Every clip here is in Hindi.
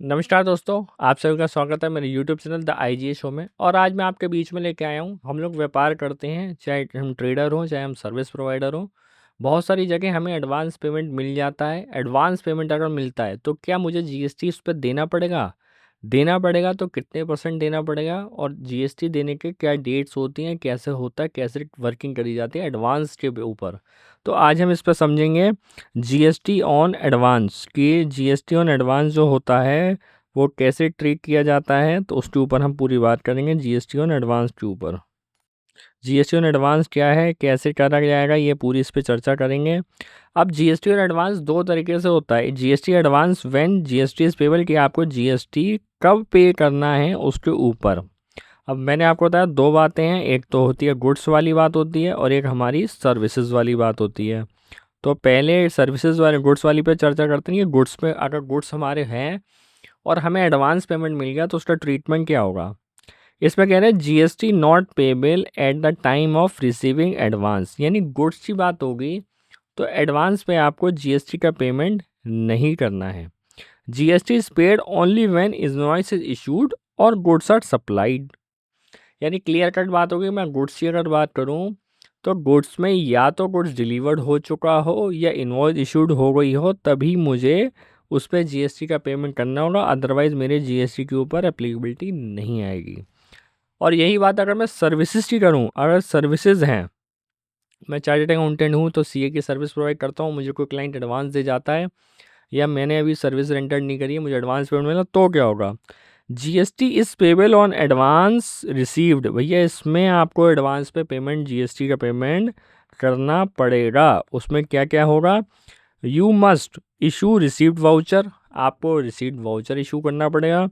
नमस्कार दोस्तों, आप सभी का स्वागत है मेरे YouTube channel the IgA show में। और आज मैं आपके बीच में लेके आया हूँ। हम लोग व्यापार करते हैं, चाहे हम ट्रेडर हों, चाहे हम सर्विस प्रोवाइडर हों। बहुत सारी जगह हमें एडवांस पेमेंट मिल जाता है। एडवांस पेमेंट अगर मिलता है तो क्या मुझे जीएसटी उस पर देना पड़ेगा? देना पड़ेगा तो कितने परसेंट देना पड़ेगा? और जीएसटी देने के क्या डेट्स होती हैं, कैसे होता है, कैसे वर्किंग करी जाती है एडवांस के ऊपर। तो आज हम इस पर समझेंगे जीएसटी ऑन एडवांस कि जीएसटी ऑन एडवांस जो होता है वो कैसे ट्रीट किया जाता है। तो उसके ऊपर हम पूरी बात करेंगे जीएसटी ऑन एडवांस के ऊपर। जीएसटी ऑन एडवांस क्या है, कैसे करा जाएगा, ये पूरी इस पे चर्चा करेंगे। अब जीएसटी ऑन एडवांस दो तरीके से होता है। GST advance when GST is payable, कि आपको जीएसटी कब पे करना है उसके ऊपर। अब मैंने आपको बताया दो बातें हैं, एक तो होती है गुड्स वाली बात होती है और एक हमारी सर्विसेज वाली बात होती है। तो पहले सर्विसेज वाले गुड्स वाली पे चर्चा करते हैं कि गुड्स पे अगर गुड्स हमारे हैं और हमें एडवांस पेमेंट मिल गया तो उसका ट्रीटमेंट क्या होगा। इसमें कह रहे हैं GST not payable at the time of receiving advance, यानी गुड्स की बात होगी तो एडवांस पे आपको जीएसटी का पेमेंट नहीं करना है। GST is paid only when invoice is issued और गुड्स आर सप्लाइड। यानी क्लियर कट बात होगी। मैं गुड्स की अगर बात करूँ तो गुड्स में या तो गुड्स डिलीवर्ड हो चुका हो या इनवॉइस इशूड हो गई हो, तभी मुझे उस पर जीएसटी का पेमेंट करना होगा। अदरवाइज़ मेरे जीएसटी के ऊपर एप्लीकेबिलिटी नहीं आएगी। और यही बात अगर मैं सर्विसेज की करूँ, अगर सर्विसेज हैं, मैं चार्टर्ड अकाउंटेंट हूँ तो सीए की सर्विस प्रोवाइड करता हूँ, मुझे कोई क्लाइंट एडवांस दे जाता है या मैंने अभी सर्विस रेंडर नहीं करी है, मुझे एडवांस पेमेंट मिला, तो क्या होगा? GST is payable on advance received. भैया इसमें आपको एडवांस पे पेमेंट, जीएसटी का पेमेंट करना पड़ेगा। उसमें क्या क्या होगा? You must issue received voucher, आपको रिसीव्ड वाउचर इशू करना पड़ेगा।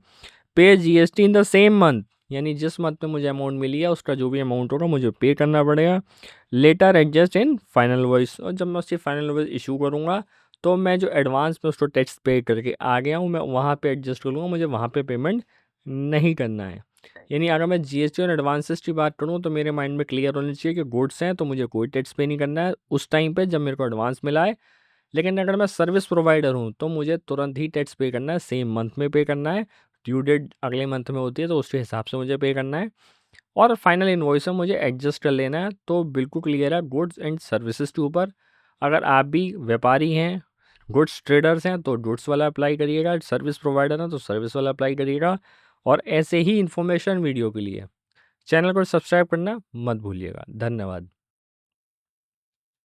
पे GST in the same month, यानी जिस मंथ में मुझे अमाउंट मिली है उसका जो भी अमाउंट होगा मुझे पे करना पड़ेगा। Later adjust in final voice, और जब मैं उसकी फाइनल वॉइस इशू करूँगा तो मैं जो एडवांस में उसको टैक्स पे करके आ गया हूँ, मैं वहाँ पे एडजस्ट कर लूँगा, मुझे वहाँ पे पेमेंट नहीं करना है। यानी अगर मैं जीएसटी और एडवांसेस की बात करूँ तो मेरे माइंड में क्लियर होना चाहिए कि गुड्स हैं तो मुझे कोई टैक्स पे नहीं करना है उस टाइम पे जब मेरे को एडवांस मिला है। लेकिन अगर मैं सर्विस प्रोवाइडर हूँ तो मुझे तुरंत ही टैक्स पे करना है, सेम मंथ में पे करना है। ड्यू डेट अगले मंथ में होती है तो उसके हिसाब से मुझे पे करना है। और फाइनल इन्वॉइस में मुझे एडजस्ट कर लेना है। तो बिल्कुल क्लियर है गुड्स एंड सर्विसेज के ऊपर। अगर आप भी व्यापारी हैं, गुड्स ट्रेडर्स हैं तो गुड्स वाला अप्लाई करिएगा, सर्विस प्रोवाइडर हैं तो सर्विस वाला अप्लाई करिएगा। और ऐसे ही इन्फॉर्मेशन वीडियो के लिए चैनल को सब्सक्राइब करना मत भूलिएगा। धन्यवाद।